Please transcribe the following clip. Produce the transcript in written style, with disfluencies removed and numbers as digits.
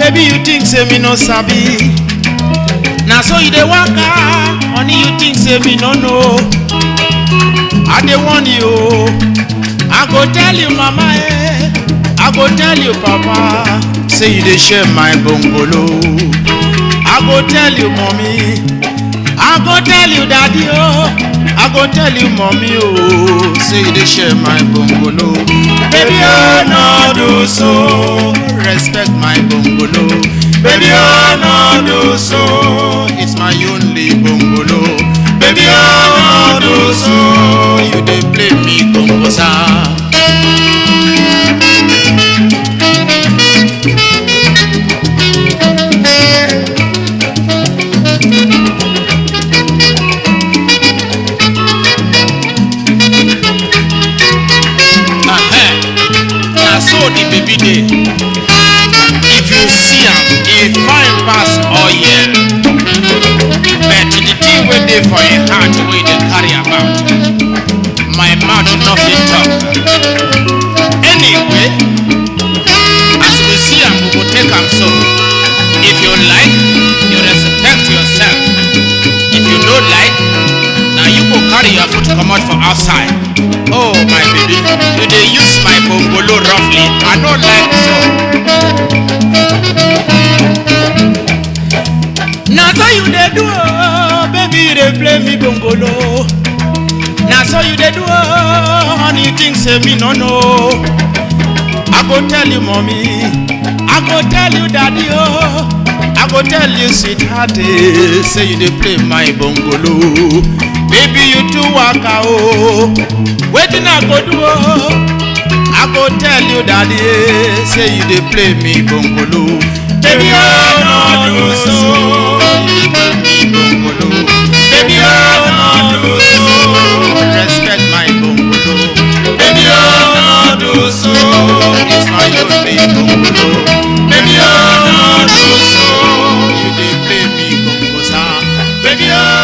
Baby, you think say me no sabi. Now so you dey waka, honey, you think say me no know. I dey warn you, I go tell you mama, I go tell you papa, say you dey share my bungalow. I go tell you mommy, I go tell you daddy, I go tell you mommy, say you dey share my bungalow. Baby, oh no do so, respect my bungalow. Baby, oh no do so, it's my only bungalow. Baby, oh no do so, you dey play me gongosa. Now so the baby day. If you see him, he fine pass all year. But the thing wey dey for a heart wey dey carry about, my mouth nothing talk. Anyway, as we see him, we go take him so. If you like, you respect yourself. If you no like, now you go carry your foot come out for outside. Oh my baby, you dey use my bungalow roughly. I don't like so. Now so you dey do, baby, you dey play me bungalow. Now so you dey do, honey, you think say me no know. I go tell you mommy, I go tell you daddy, I go tell you sweetheart, say you dey play my bungalow. Baby, you too waka wetin I go do, I go tell you daddy, say you dey play me bungalow. Baby, oh no do so, you dey play me bungalow. Baby, oh no do so, respect my bungalow. Baby, oh no do so, it's my only bungalow. Baby, oh no do so, you dey play me gongosa. Baby, oh